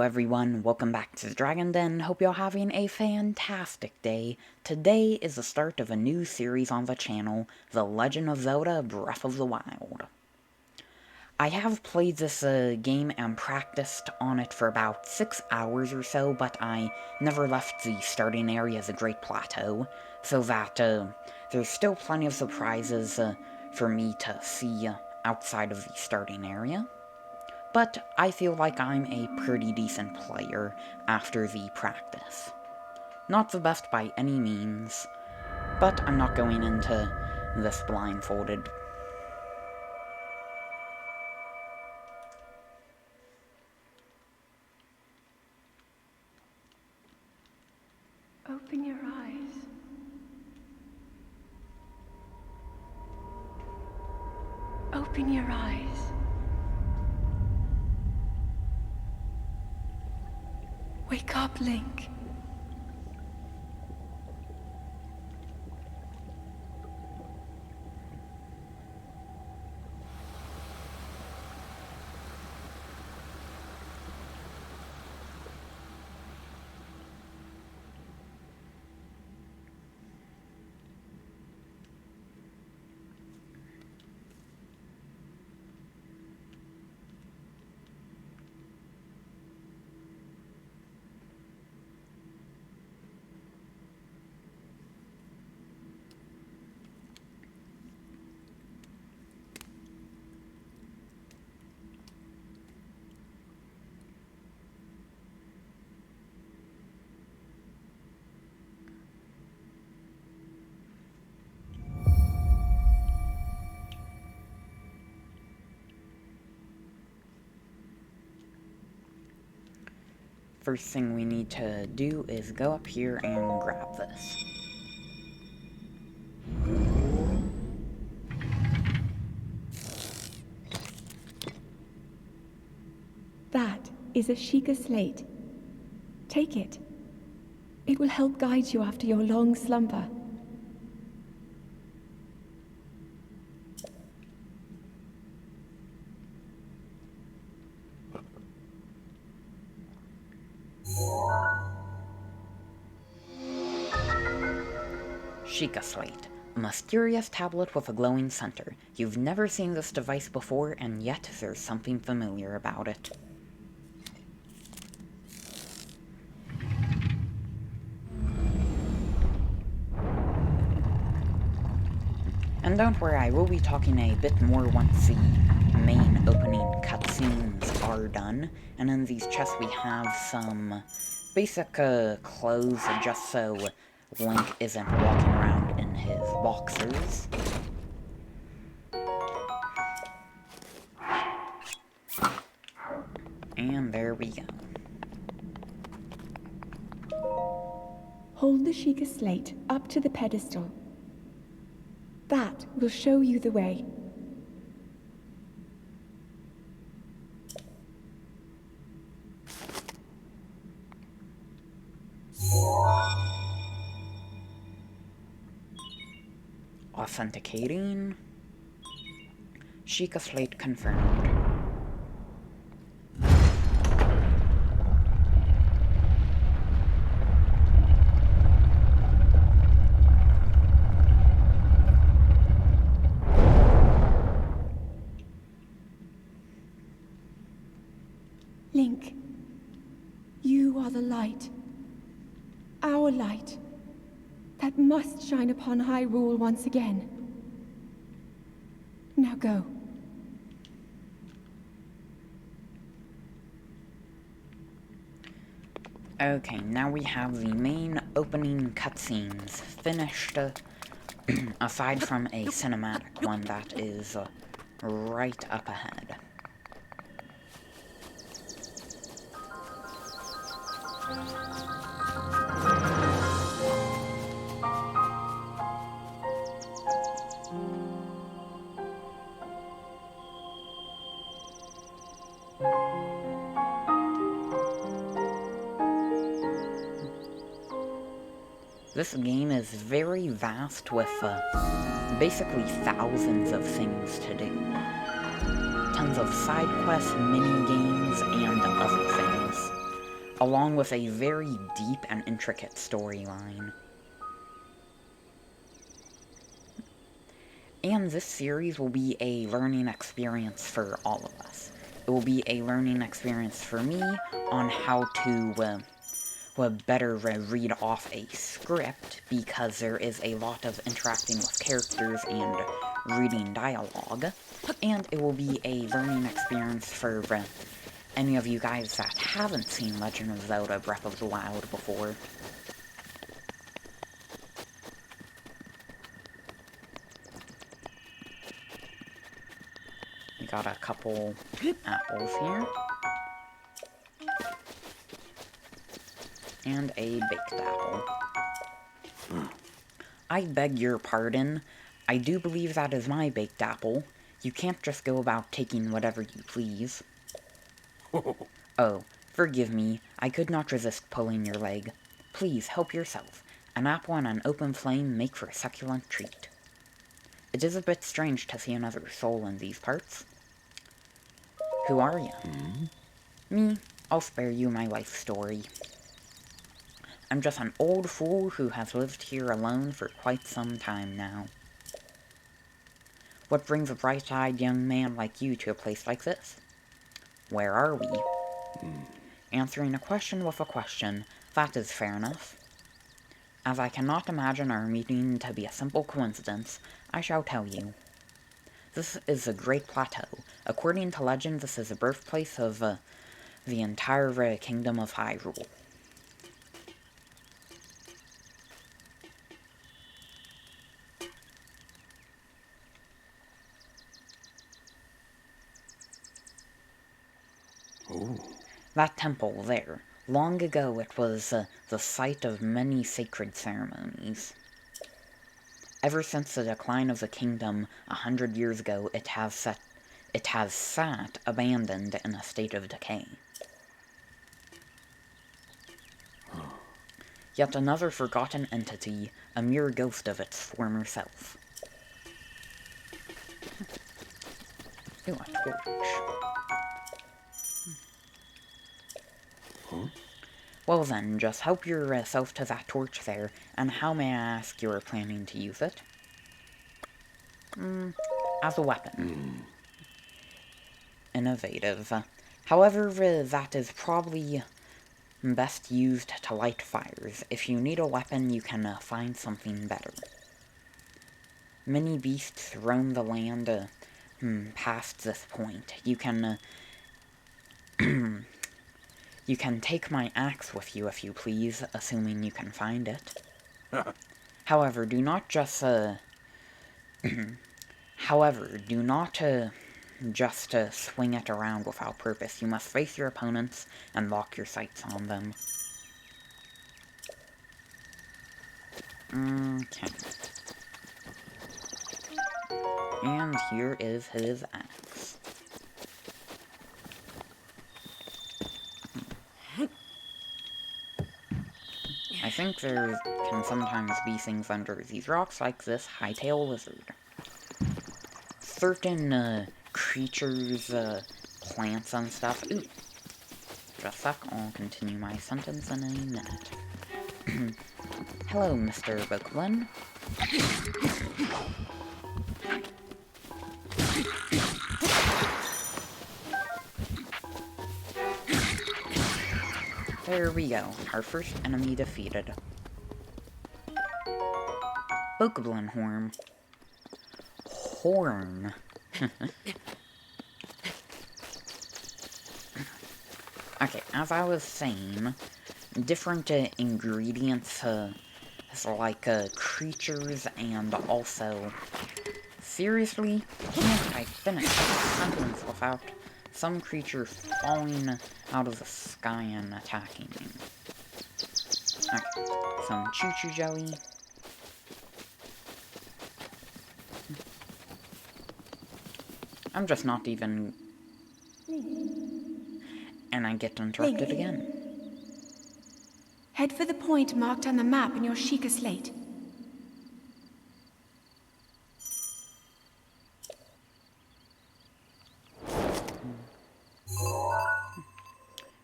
everyone, welcome back to the Dragon Den. Hope you're having a fantastic day. Today is the start of a new series on the channel, The Legend of Zelda Breath of the Wild. I have played this game and practiced on it for about 6 hours or so, but I never left the starting area of the Great Plateau, so that there's still plenty of surprises for me to see outside of the starting area. But I feel like I'm a pretty decent player after the practice. Not the best by any means, but I'm not going into this blindfolded. Open your eyes. Open your eyes. Wake up, Link. First thing we need to do is go up here and grab this. That is a Sheikah Slate. Take it. It will help guide you after your long slumber. Sheikah Slate, a mysterious tablet with a glowing center. You've never seen this device before, and yet there's something familiar about it. And don't worry, I will be talking a bit more once the main opening cutscenes are done. And in these chests we have some basic clothes just so Link isn't walking around in his boxers. And there we go. Hold the Sheikah Slate up to the pedestal. That will show you the way. Authenticating. Sheikah Slate confirmed. Link, you are the light. Our light. That must shine upon Hyrule once again. Now go. Okay, now we have the main opening cutscenes finished, aside from a cinematic one that is right up ahead. This game is very vast with basically thousands of things to do. Tons of side quests, mini games, and other things. along with a very deep and intricate storyline. And this series will be a learning experience for all of us. It will be a learning experience for me on how to better read off a script, because there is a lot of interacting with characters and reading dialogue. And it will be a learning experience for any of you guys that haven't seen Legend of Zelda Breath of the Wild before. We got a couple apples here. And a baked apple. I beg your pardon. I do believe that is my baked apple. You can't just go about taking whatever you please. Oh, forgive me. I could not resist pulling your leg. Please, help yourself. An apple and an open flame make for a succulent treat. It is a bit strange to see another soul in these parts. Who are you? Me? I'll spare you my life story. I'm just an old fool who has lived here alone for quite some time now. What brings a bright-eyed young man like you to a place like this? Where are we? Answering a question with a question, that is fair enough. As I cannot imagine our meeting to be a simple coincidence, I shall tell you. This is the Great Plateau. According to legend, this is the birthplace of the entire kingdom of Hyrule. That temple there, long ago it was the site of many sacred ceremonies. Ever since the decline of the kingdom 100 years ago, it has sat abandoned in a state of decay. Yet another forgotten entity, a mere ghost of its former self. Ooh, a torch. Well then, just help yourself to that torch there, and how may I ask you're planning to use it? As a weapon. Innovative. However, that is probably best used to light fires. If you need a weapon, you can find something better. Many beasts roam the land past this point. You can you can take my axe with you if you please, assuming you can find it. However, do not just swing it around without purpose. You must face your opponents and lock your sights on them. Okay. And here is his axe. I think there can sometimes be things under these rocks, like this hightail lizard. Certain creatures, plants and stuff. Ooh. Just a sec, I'll continue my sentence in a minute. Hello, Mr. Bookman. There we go, our first enemy defeated. Bokoblin horn. Horn. Okay, as I was saying, different ingredients, like creatures, and also... Seriously? Can't I finish this sentence without some creature falling out of the sky and attacking me? Okay, some choo-choo jelly. I'm just not even... And I get interrupted again. Head for the point marked on the map in your Sheikah Slate.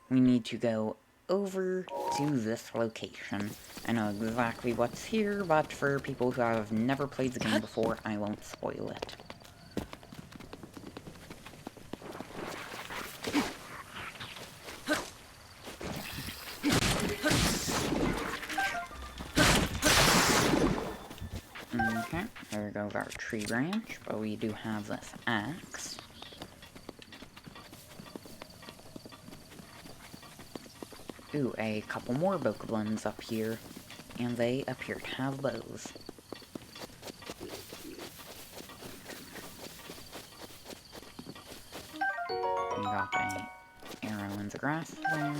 We need to go over to this location. I know exactly what's here, but for people who have never played the game before, I won't spoil it. Okay, there goes our tree branch, but we do have this axe. Ooh, a couple more bokoblins up here, and they appear to have bows. We got a arrow in the grass there.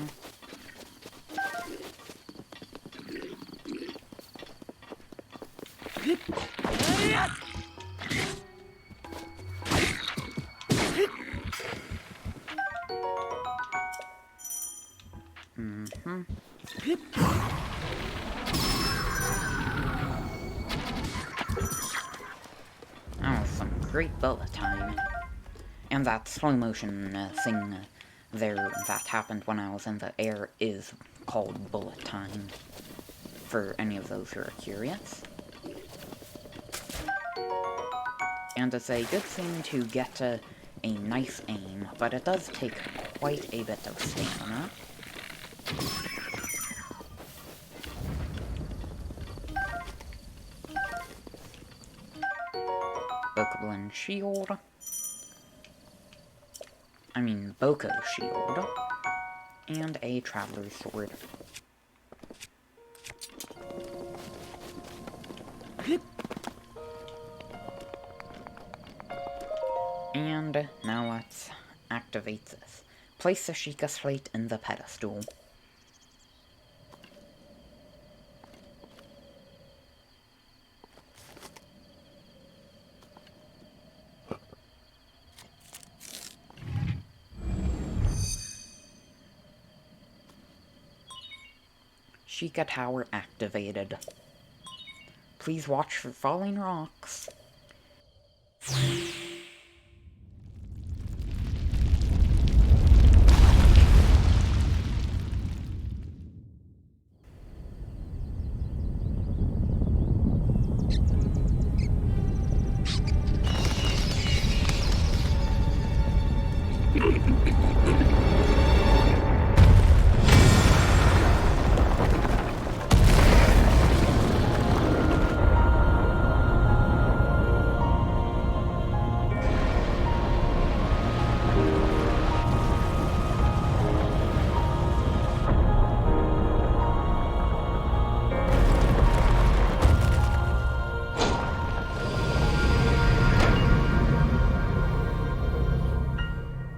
That was some great bullet time. And that slow motion thing there that happened when I was in the air is called bullet time, for any of those who are curious. And it's a good thing to get a nice aim, but it does take quite a bit of stamina. Bokoblin shield. I mean, Boko shield. And a traveler's sword. And now let's activate this. Place the Sheikah Slate in the pedestal. Sheikah Tower activated. Please watch for falling rocks.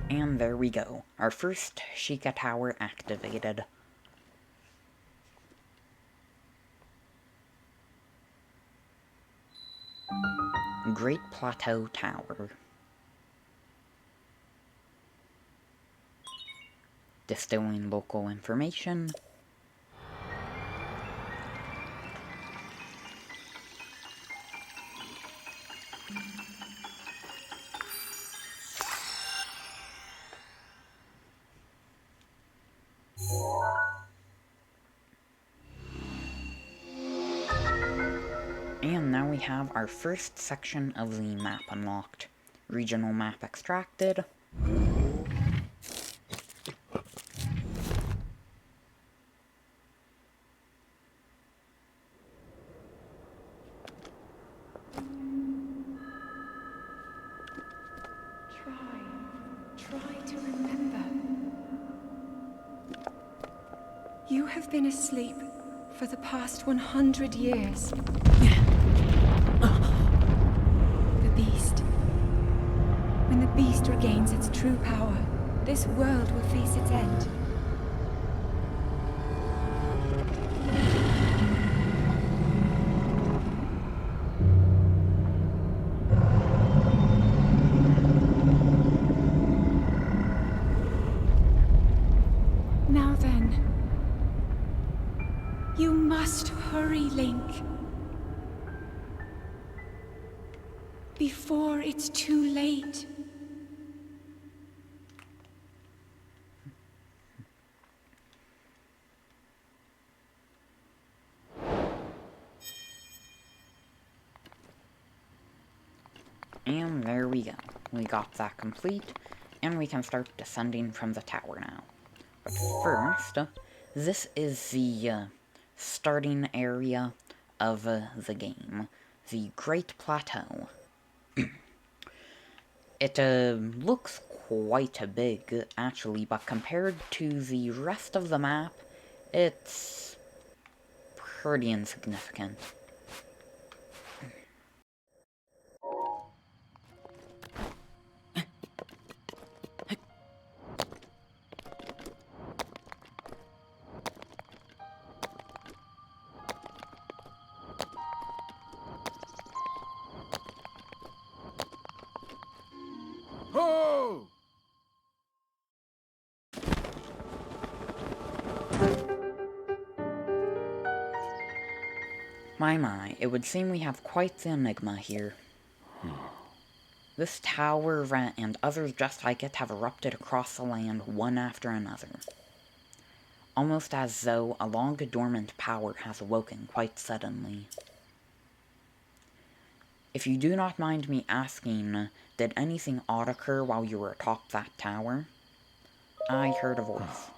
And there we go. Our first Sheikah Tower activated. Great Plateau Tower. Distilling local information. And now we have our first section of the map unlocked. Regional map extracted. Try to remember. You have been asleep for the past 100 years. The beast. When the beast regains its true power, this world will face its end. Now then, you must hurry, Link. Before it's too late. And there we go. We got that complete, and we can start descending from the tower now. But first, this is the starting area of the game, the Great Plateau. It looks quite big, actually, but compared to the rest of the map, it's pretty insignificant. Ho! My, it would seem we have quite the enigma here. This tower and others just like it have erupted across the land one after another. Almost as though a long-dormant power has awoken quite suddenly. If you do not mind me asking, did anything odd occur while you were atop that tower? I heard a voice.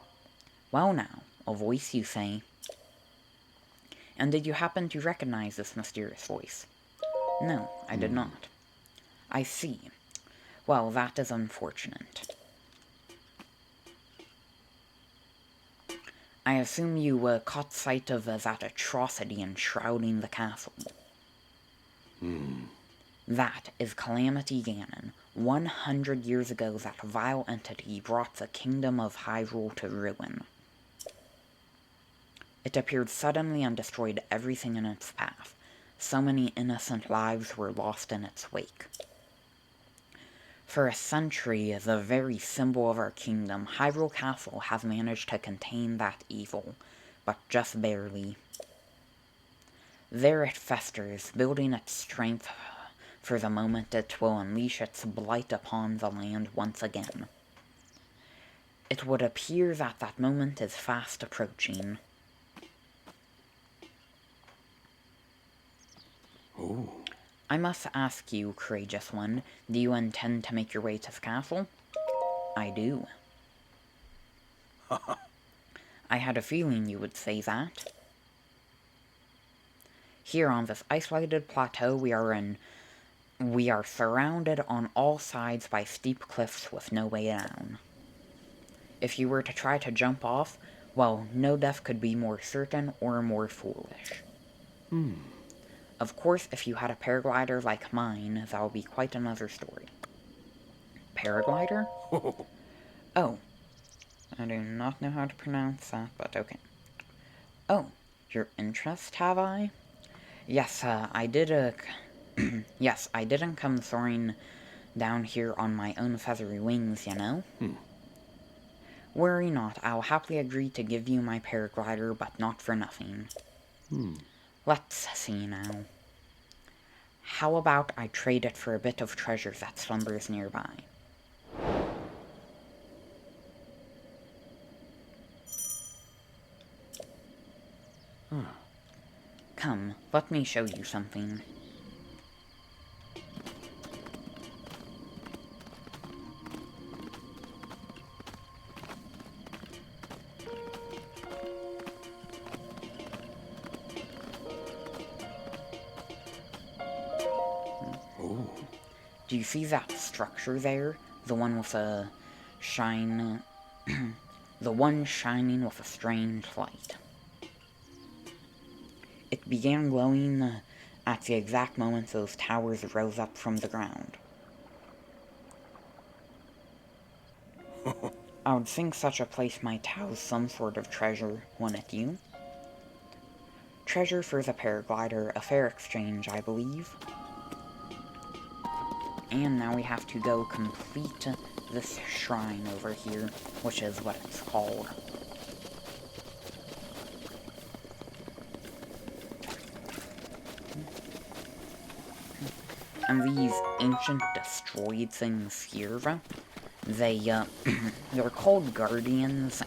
Well now, a voice you say. And did you happen to recognize this mysterious voice? No, I did not. I see. Well, that is unfortunate. I assume you caught sight of that atrocity enshrouding the castle. That is Calamity Ganon. 100 years ago, that vile entity brought the kingdom of Hyrule to ruin. It appeared suddenly and destroyed everything in its path. So many innocent lives were lost in its wake. For a century, the very symbol of our kingdom, Hyrule Castle, has managed to contain that evil, but just barely. There it festers, building its strength for the moment it will unleash its blight upon the land once again. It would appear that that moment is fast approaching. Oh. I must ask you, courageous one, do you intend to make your way to the castle? I do. I had a feeling you would say that. Here on this isolated plateau we are surrounded on all sides by steep cliffs with no way down. If you were to try to jump off, well, no death could be more certain or more foolish. Of course, if you had a paraglider like mine, that would be quite another story. Paraglider? Oh. I do not know how to pronounce that, but okay. Oh, your interest, have I? Yes, I did, yes, I didn't come soaring down here on my own feathery wings, you know? Worry not, I'll happily agree to give you my paraglider, but not for nothing. Let's see now. How about I trade it for a bit of treasure that slumbers nearby? Come, let me show you something. Do you see that structure there? The one with a shine... the one shining with a strange light. It began glowing at the exact moment those towers rose up from the ground. I would think such a place might house some sort of treasure, wouldn't you? Treasure for the paraglider, a fair exchange, I believe. And now we have to go complete this shrine over here, which is what it's called. And these ancient destroyed things here, they're called guardians.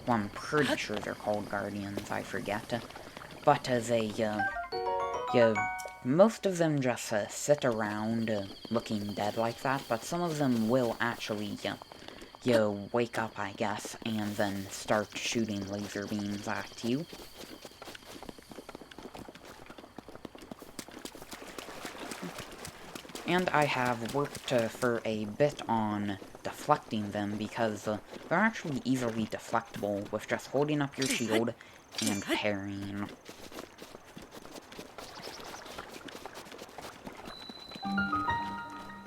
Well, I'm pretty sure they're called guardians, I forget. But Most of them just sit around looking dead like that, but some of them will actually wake up, I guess, and then start shooting laser beams at you. And I have worked for a bit on deflecting them, because they're actually easily deflectable with just holding up your shield and parrying.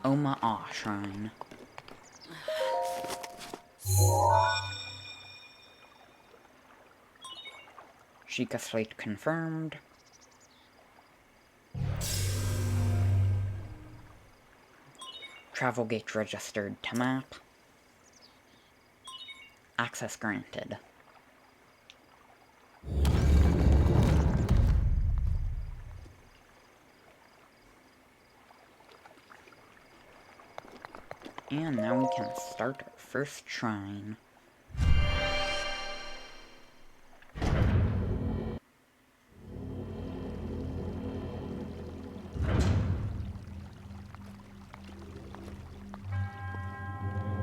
Omar Shrine. Sheikah Slate confirmed. Travel gate registered to map. Access granted. And now we can start our first shrine.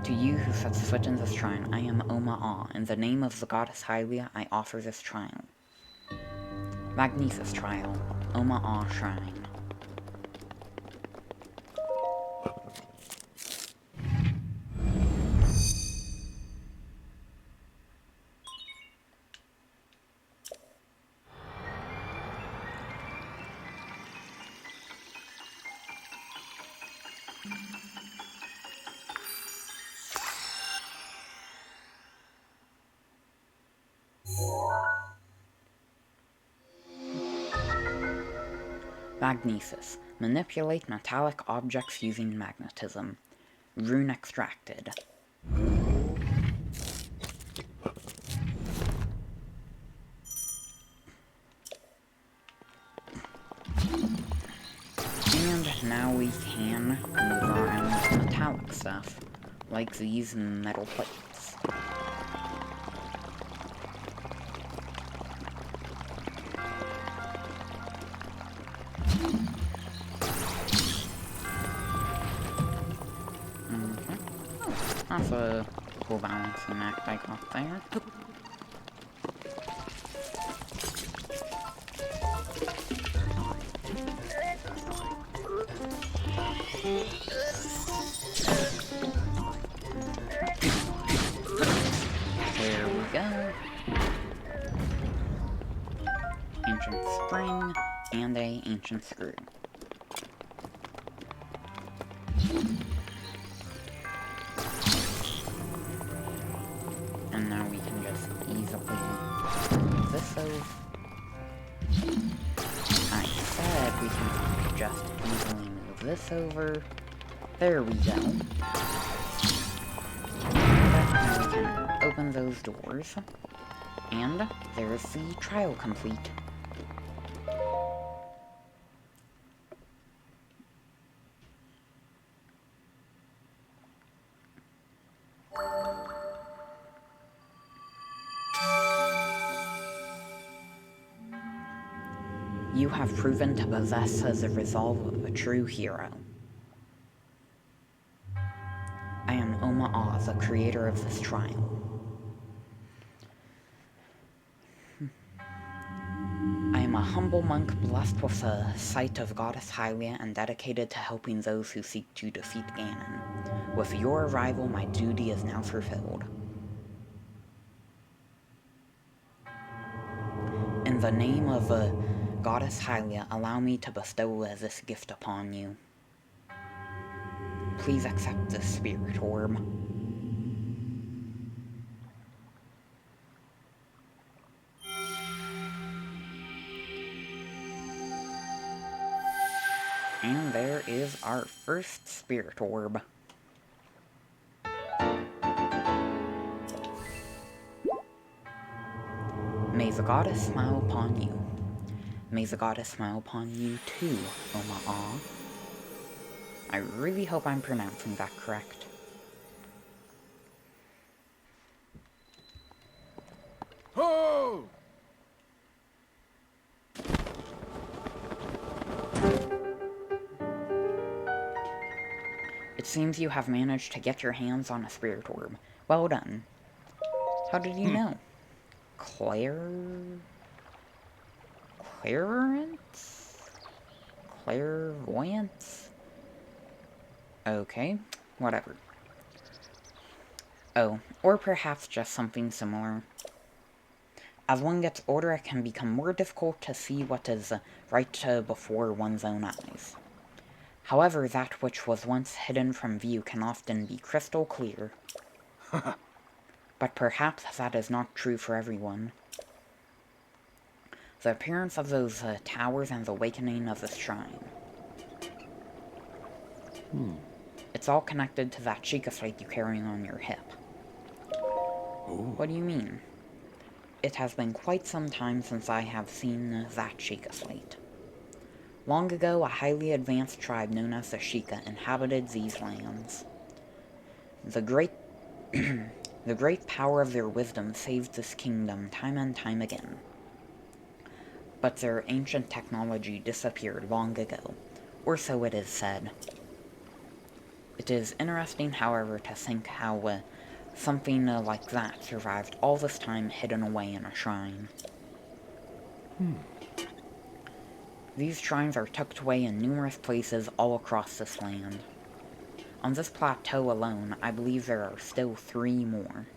To you who sets foot in this shrine, I am Omar. In the name of the goddess Hylia, I offer this trial. Magnesius trial. Omar Shrine. Magnesius. Manipulate metallic objects using magnetism. Rune extracted. And now we can move around metallic stuff, like these metal plates. That's a cool balancing act I got there. There we go. Ancient spring and a ancient screw. And now we can just easily move this over. I said we can just easily move this over. There we go. Now we can open those doors. And there's the trial complete. You have proven to possess the resolve of a true hero. I am Omar, the creator of this trial. I am a humble monk blessed with the sight of Goddess Hylia and dedicated to helping those who seek to defeat Ganon. With your arrival, my duty is now fulfilled. In the name of Goddess Hylia, allow me to bestow this gift upon you. Please accept this spirit orb. And there is our first spirit orb. May the goddess smile upon you. May the goddess smile upon you too, Omar. I really hope I'm pronouncing that correct. Ho! It seems you have managed to get your hands on a spirit orb. Well done. How did you know? Clairvoyance? Clairvoyance? Okay, whatever. Oh, or perhaps just something similar. As one gets older, it can become more difficult to see what is right before one's own eyes. However, that which was once hidden from view can often be crystal clear. But perhaps that is not true for everyone. The appearance of those towers and the awakening of this shrine. It's all connected to that Sheikah Slate you carrying on your hip. Oh. What do you mean? It has been quite some time since I have seen that Sheikah Slate. Long ago, a highly advanced tribe known as the Sheikah inhabited these lands. The great power of their wisdom saved this kingdom time and time again. But their ancient technology disappeared long ago, or so it is said. It is interesting, however, to think how something like that survived all this time hidden away in a shrine. These shrines are tucked away in numerous places all across this land. On this plateau alone, I believe there are still 3 more.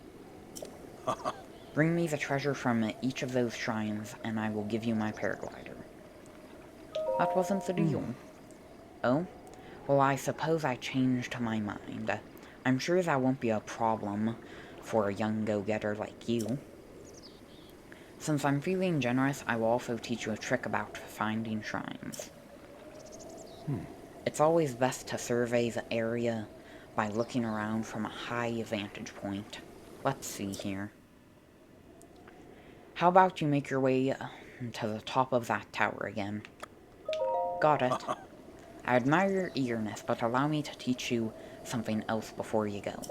Bring me the treasure from each of those shrines, and I will give you my paraglider. That wasn't the deal. Oh? Well, I suppose I changed my mind. I'm sure that won't be a problem for a young go-getter like you. Since I'm feeling generous, I will also teach you a trick about finding shrines. It's always best to survey the area by looking around from a high vantage point. Let's see here. How about you make your way to the top of that tower again? Got it. I admire your eagerness, but allow me to teach you something else before you go.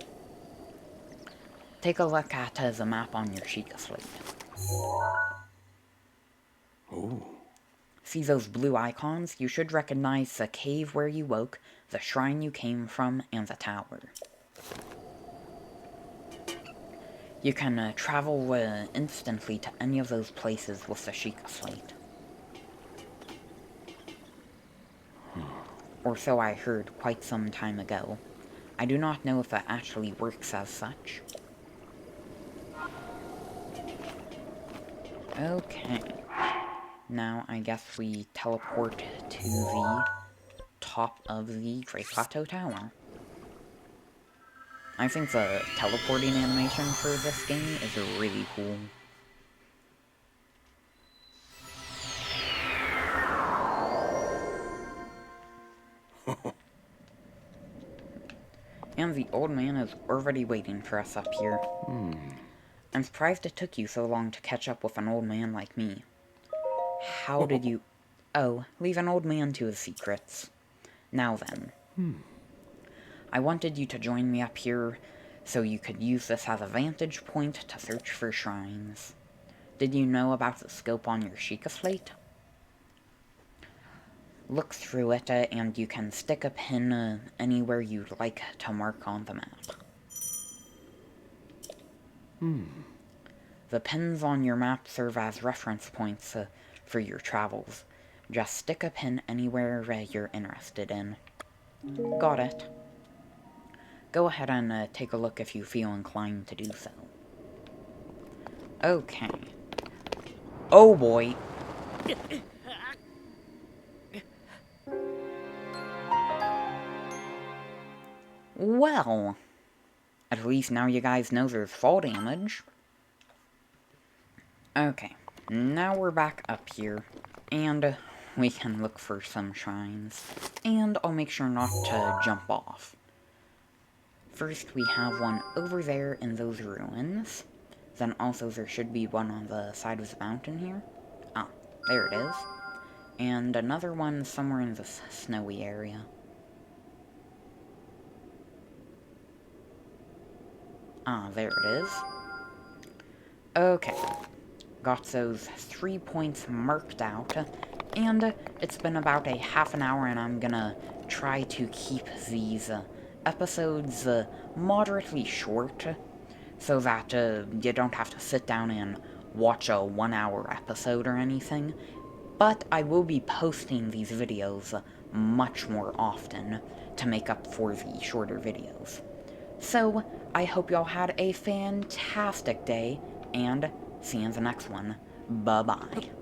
Take a look at the map on your Sheikah Slate. Oh. See those blue icons? You should recognize the cave where you woke, the shrine you came from, and the tower. You can travel instantly to any of those places with the Sheikah Slate. Or so I heard quite some time ago. I do not know if that actually works as such. Okay. Now I guess we teleport to the top of the Great Plateau Tower. I think the teleporting animation for this game is really cool. And the old man is already waiting for us up here. I'm surprised it took you so long to catch up with an old man like me. How did you... Oh, leave an old man to his secrets. Now then. I wanted you to join me up here so you could use this as a vantage point to search for shrines. Did you know about the scope on your Sheikah Slate? Look through it, and you can stick a pin anywhere you'd like to mark on the map. The pins on your map serve as reference points for your travels. Just stick a pin anywhere you're interested in. Got it. Go ahead and take a look if you feel inclined to do so. Okay. Oh boy. Well, at least now you guys know there's fall damage. Okay, now we're back up here, and we can look for some shrines, and I'll make sure not to jump off. First, we have one over there in those ruins. Then also there should be one on the side of the mountain here. Ah, there it is. And another one somewhere in this snowy area. Ah, there it is. Okay. Got those 3 points marked out. And it's been about a half an hour, and I'm gonna try to keep these episodes moderately short, so that you don't have to sit down and watch a 1 hour episode or anything, but I will be posting these videos much more often to make up for the shorter videos. So, I hope y'all had a fantastic day, and see you in the next one. Bye-bye.